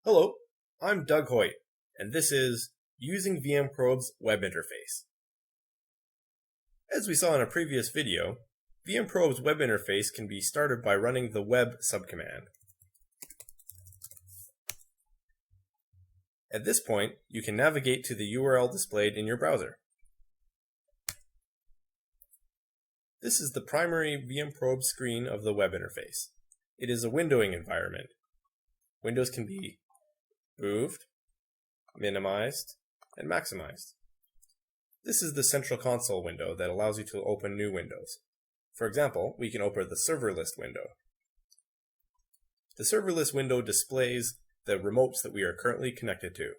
Hello, I'm Doug Hoyt, and this is Using vmprobe's Web Interface. As we saw in a previous video, vmprobe's web interface can be started by running the web subcommand. At this point, you can navigate to the URL displayed in your browser. This is the primary vmprobe screen of the web interface. It is a windowing environment. Windows can be moved, minimized, and maximized. This is the central console window that allows you to open new windows. For example, we can open the server list window. The server list window displays the remotes that we are currently connected to.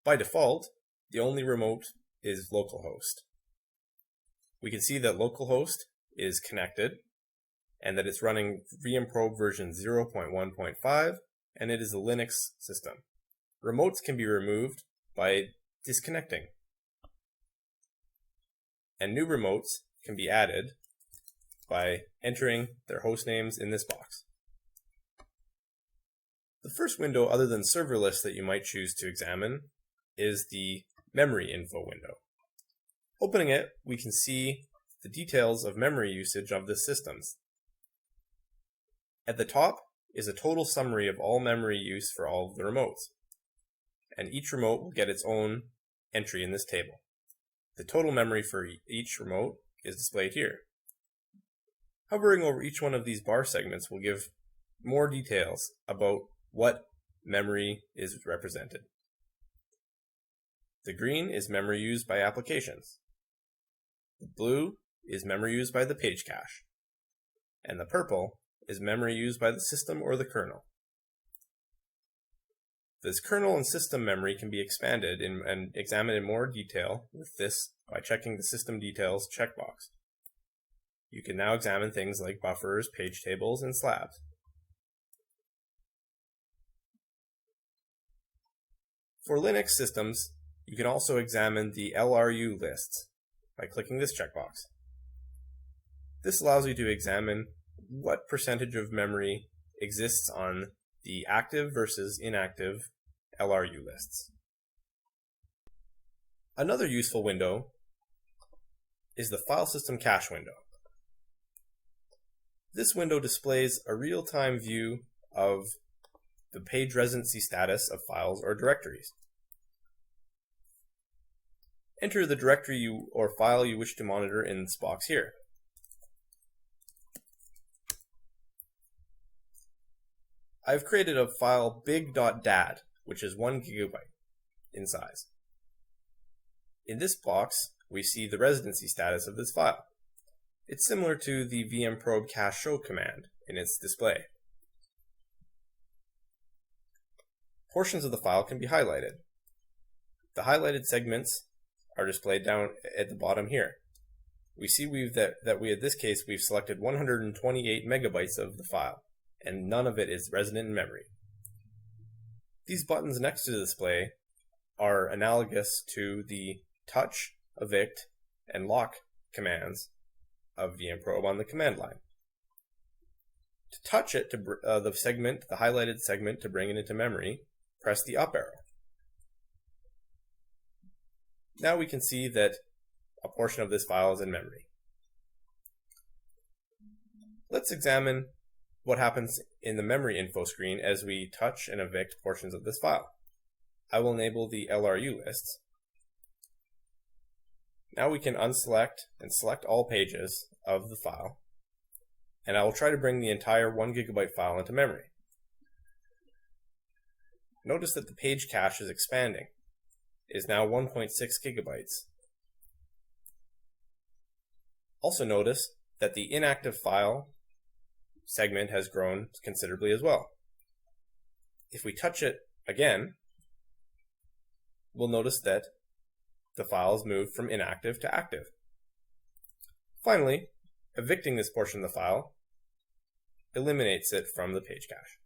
By default, the only remote is localhost. We can see that localhost is connected and that it's running vmprobe version 0.1.5 and it is a Linux system. Remotes can be removed by disconnecting. And new remotes can be added by entering their host names in this box. The first window other than server list that you might choose to examine is the memory info window. Opening it, we can see the details of memory usage of the systems. At the top is a total summary of all memory use for all of the remotes. And each remote will get its own entry in this table. The total memory for each remote is displayed here. Hovering over each one of these bar segments will give more details about what memory is represented. The green is memory used by applications. The blue is memory used by the page cache. And the purple is memory used by the system or the kernel. This kernel and system memory can be expanded and examined in more detail with this by checking the System Details checkbox. You can now examine things like buffers, page tables, and slabs. For Linux systems, you can also examine the LRU lists by clicking this checkbox. This allows you to examine what percentage of memory exists on the active versus inactive LRU lists. Another useful window is the File System Cache window. This window displays a real-time view of the page residency status of files or directories. Enter the directory or file you wish to monitor in this box here. I've created a file big.dad, which is 1 gigabyte in size. In this box, we see the residency status of this file. It's similar to the vmprobe cache show command in its display. Portions of the file can be highlighted. The highlighted segments are displayed down at the bottom here. We see that in this case we've selected 128 megabytes of the file, and none of it is resident in memory. These buttons next to the display are analogous to the touch, evict, and lock commands of vmprobe on the command line. To touch it, the highlighted segment to bring it into memory, press the up arrow. Now we can see that a portion of this file is in memory. Let's examine what happens in the memory info screen as we touch and evict portions of this file. I will enable the LRU lists. Now we can unselect and select all pages of the file, and I will try to bring the entire 1 gigabyte file into memory. Notice that the page cache is expanding. It is now 1.6 gigabytes. Also notice that the inactive file segment has grown considerably as well. If we touch it again, we'll notice that the file has moved from inactive to active. Finally, evicting this portion of the file eliminates it from the page cache.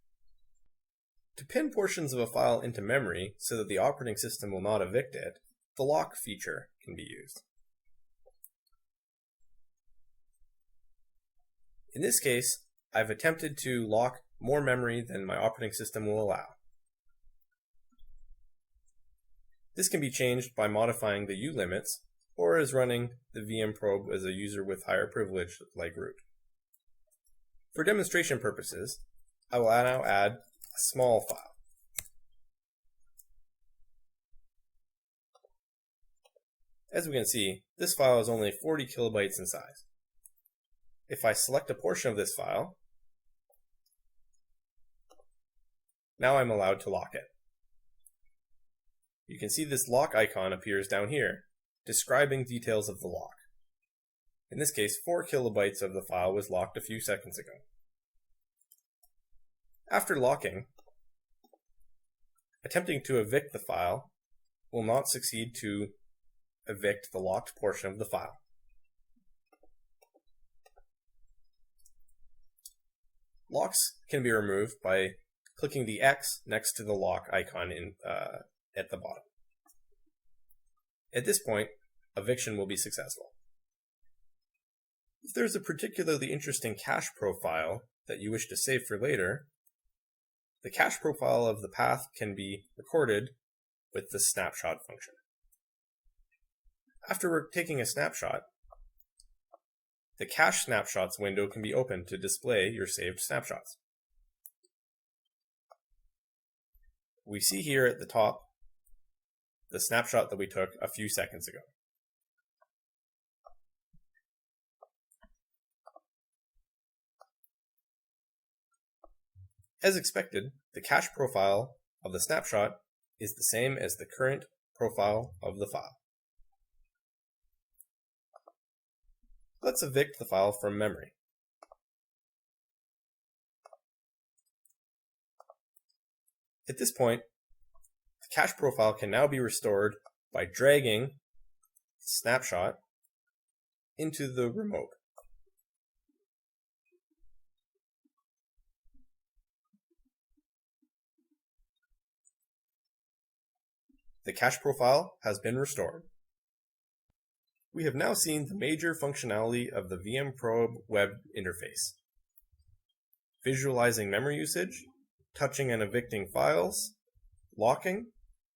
To pin portions of a file into memory so that the operating system will not evict it, the lock feature can be used. In this case, I've attempted to lock more memory than my operating system will allow. This can be changed by modifying the ulimits or as running the vmprobe as a user with higher privilege like root. For demonstration purposes, I will now add a small file. As we can see, this file is only 40 kilobytes in size. If I select a portion of this file, now I'm allowed to lock it. You can see this lock icon appears down here, describing details of the lock. In this case, 4 kilobytes of the file was locked a few seconds ago. After locking, attempting to evict the file will not succeed to evict the locked portion of the file. Locks can be removed by clicking the X next to the lock icon at the bottom. At this point, eviction will be successful. If there's a particularly interesting cache profile that you wish to save for later, the cache profile of the path can be recorded with the snapshot function. After taking a snapshot, the cache snapshots window can be opened to display your saved snapshots. We see here at the top the snapshot that we took a few seconds ago. As expected, the cache profile of the snapshot is the same as the current profile of the file. Let's evict the file from memory. At this point, the cache profile can now be restored by dragging the snapshot into the remote. The cache profile has been restored. We have now seen the major functionality of the vmprobe web interface: visualizing memory usage, touching and evicting files, locking,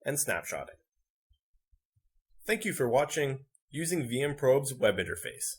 and snapshotting. Thank you for watching Using vmprobe's web interface.